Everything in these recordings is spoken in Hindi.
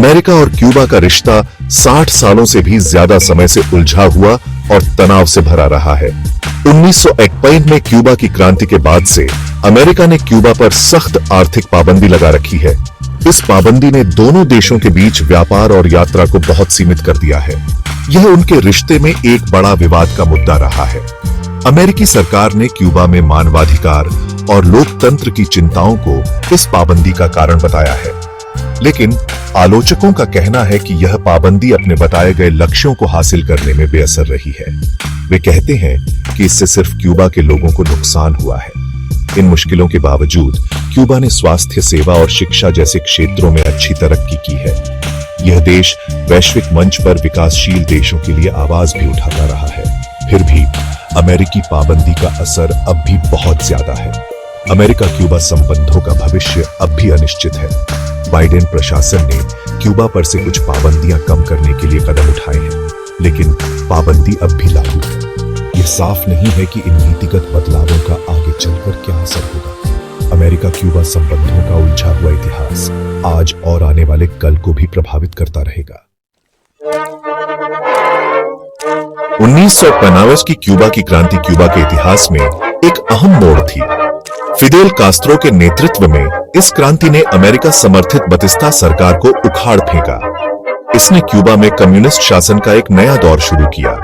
अमेरिका और क्यूबा का रिश्ता 60 सालों से भी ज्यादा समय से उलझा हुआ और तनाव से भरा रहा है। 1951 में क्यूबा की क्रांति के बाद से अमेरिका ने क्यूबा पर सख्त आर्थिक पाबंदी लगा रखी है। इस पाबंदी ने दोनों देशों के बीच व्यापार और यात्रा को बहुत सीमित कर दिया है। यह उनके रिश्ते में एक बड़ा विवाद का मुद्दा रहा है। अमेरिकी सरकार ने क्यूबा में मानवाधिकार और लोकतंत्र की चिंताओं को इस पाबंदी का कारण बताया है, लेकिन आलोचकों का कहना है कि यह पाबंदी अपने बताए गए लक्ष्यों को हासिल करने में बेअसर रही है। वे कहते हैं कि इससे सिर्फ क्यूबा के लोगों को नुकसान हुआ है। इन मुश्किलों के बावजूद क्यूबा ने स्वास्थ्य सेवा और शिक्षा जैसे क्षेत्रों में अच्छी तरक्की की है। यह देश वैश्विक मंच पर विकासशील देशों के लिए आवाज भी उठाता रहा है। फिर भी अमेरिकी पाबंदी का असर अब भी बहुत ज्यादा है। अमेरिका क्यूबा संबंधों का भविष्य अब भी अनिश्चित है। बाइडेन प्रशासन ने क्यूबा पर से कुछ पाबंदियां कम करने के लिए कदम उठाए हैं, लेकिन पाबंदी अब भी लागू है। यह साफ नहीं है कि इन नीतिगत बदलावों का आगे चलकर क्या असर होगा। अमेरिका क्यूबा संबंधों का उलझा हुआ इतिहास आज और आने वाले कल को भी प्रभावित करता रहेगा। 1950 की क्यूबा की क्रांति क्यूबा के इतिहास में एक अहम मोड़ थी। फिदेल कास्त्रो के नेतृत्व में इस क्रांति ने अमेरिका समर्थित बतिस्ता सरकार को उखाड़ फेंका। इसने क्यूबा में कम्युनिस्ट शासन का एक नया दौर शुरू किया।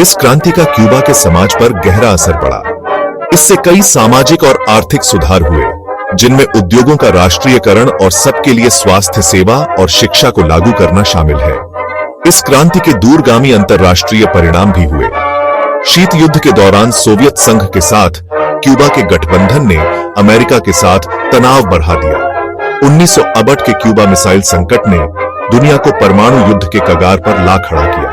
इस क्रांति का क्यूबा के समाज पर गहरा असर पड़ा। इससे कई सामाजिक और आर्थिक सुधार हुए, जिनमें उद्योगों का राष्ट्रीयकरण और सबके लिए स्वास्थ्य सेवा और शिक्षा को लागू करना शामिल है। इस क्रांति के दूरगामी अंतर्राष्ट्रीय परिणाम भी हुए। शीत युद्ध के दौरान सोवियत संघ के साथ क्यूबा के गठबंधन ने अमेरिका के साथ तनाव बढ़ा दिया। 1962 के क्यूबा मिसाइल संकट ने दुनिया को परमाणु युद्ध के कगार पर ला खड़ा किया।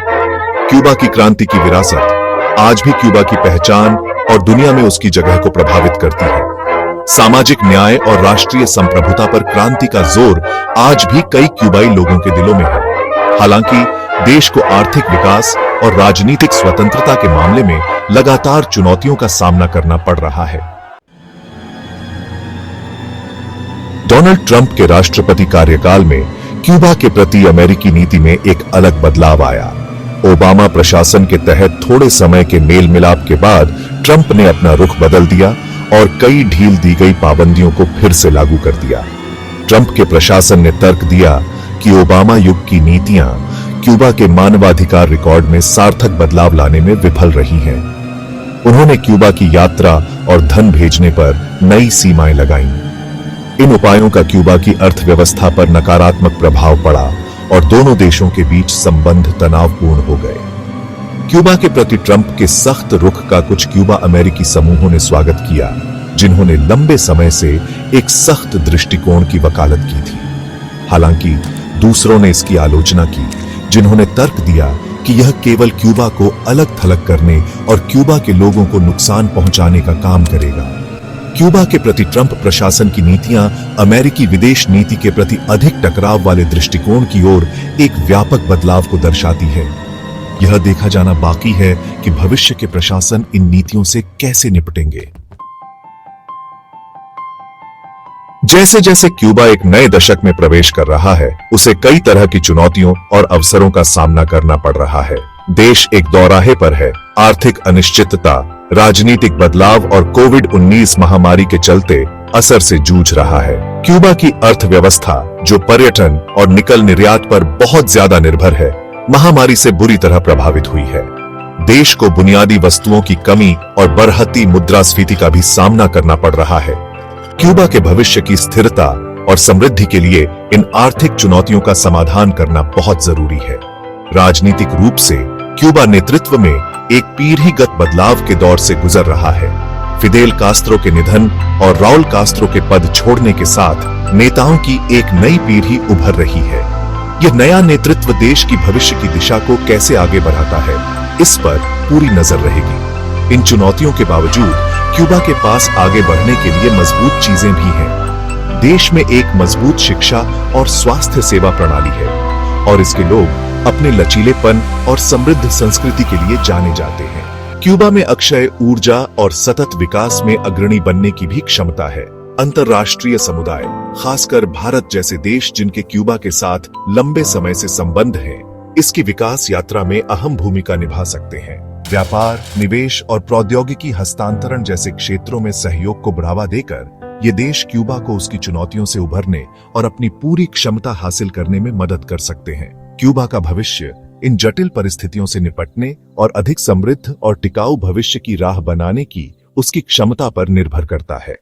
क्यूबा की क्रांति की विरासत आज भी क्यूबा की पहचान और दुनिया में उसकी जगह को प्रभावित करती है। सामाजिक न्याय और राष्ट्रीय संप्रभुता पर क्रांति का जोर आज भी कई क्यूबाई लोगों के दिलों में है। हालांकि देश को आर्थिक विकास और राजनीतिक स्वतंत्रता के मामले में लगातार चुनौतियों का सामना करना पड़ रहा है। डोनाल्ड ट्रंप के राष्ट्रपति कार्यकाल में क्यूबा के प्रति अमेरिकी नीति में एक अलग बदलाव आया। ओबामा प्रशासन के तहत थोड़े समय के मेल मिलाप के बाद ट्रंप ने अपना रुख बदल दिया और कई ढील दी गई पाबंदियों को फिर से लागू कर दिया। ट्रंप के प्रशासन ने तर्क दिया कि ओबामा युग की नीतियां क्यूबा के मानवाधिकार रिकॉर्ड में सार्थक बदलाव लाने में विफल रही हैं। उन्होंने क्यूबा की यात्रा और धन भेजने पर नई सीमाएं लगाईं। इन उपायों का क्यूबा की अर्थव्यवस्था पर नकारात्मक प्रभाव पड़ा और दोनों देशों के बीच संबंध तनावपूर्ण हो गए। क्यूबा के प्रति ट्रंप के सख्त रुख का कुछ क्यूबा अमेरिकी समूहों ने स्वागत किया, जिन्होंने लंबे समय से एक सख्त दृष्टिकोण की वकालत की थी। हालांकि दूसरों ने इसकी आलोचना की, जिन्होंने तर्क दिया कि यह केवल क्यूबा को अलग थलग करने और क्यूबा के लोगों को नुकसान पहुंचाने का काम करेगा। क्यूबा के प्रति ट्रंप प्रशासन की नीतियां अमेरिकी विदेश नीति के प्रति अधिक टकराव वाले दृष्टिकोण की ओर एक व्यापक बदलाव को दर्शाती है। यह देखा जाना बाकी है कि भविष्य के प्रशासन इन नीतियों से कैसे निपटेंगे। जैसे जैसे क्यूबा एक नए दशक में प्रवेश कर रहा है, उसे कई तरह की चुनौतियों और अवसरों का सामना करना पड़ रहा है। देश एक दौराहे पर है। आर्थिक अनिश्चितता, राजनीतिक बदलाव और कोविड-19 महामारी के चलते असर से जूझ रहा है। क्यूबा की अर्थव्यवस्था, जो पर्यटन और निकल निर्यात पर बहुत ज्यादा निर्भर है, महामारी से बुरी तरह प्रभावित हुई है। देश को बुनियादी वस्तुओं की कमी और बढ़ती मुद्रास्फीति का भी सामना करना पड़ रहा है। क्यूबा के भविष्य की स्थिरता और समृद्धि के लिए इन आर्थिक चुनौतियों का समाधान करना बहुत जरूरी है। राजनीतिक रूप से क्यूबा नेतृत्व में एक पीढ़ीगत बदलाव के दौर से गुजर रहा है। फिदेल कास्त्रो के निधन और राउल कास्त्रो के पद छोड़ने के साथ नेताओं की एक नई पीढ़ी उभर रही है। यह नया नेतृत्व देश की भविष्य की दिशा को कैसे आगे बढ़ाता है, इस पर पूरी नजर रहेगी। इन चुनौतियों के बावजूद क्यूबा के पास आगे बढ़ने के लिए मजबूत चीजें भी हैं। देश में एक मजबूत शिक्षा और स्वास्थ्य सेवा प्रणाली है और इसके लोग अपने लचीलेपन और समृद्ध संस्कृति के लिए जाने जाते हैं। क्यूबा में अक्षय ऊर्जा और सतत विकास में अग्रणी बनने की भी क्षमता है। अंतर्राष्ट्रीय समुदाय, खासकर भारत जैसे देश जिनके क्यूबा के साथ लंबे समय से संबंध हैं, इसकी विकास यात्रा में अहम भूमिका निभा सकते हैं। व्यापार, निवेश और प्रौद्योगिकी हस्तांतरण जैसे क्षेत्रों में सहयोग को बढ़ावा देकर ये देश क्यूबा को उसकी चुनौतियों से उभरने और अपनी पूरी क्षमता हासिल करने में मदद कर सकते हैं। क्यूबा का भविष्य इन जटिल परिस्थितियों से निपटने और अधिक समृद्ध और टिकाऊ भविष्य की राह बनाने की उसकी क्षमता पर निर्भर करता है।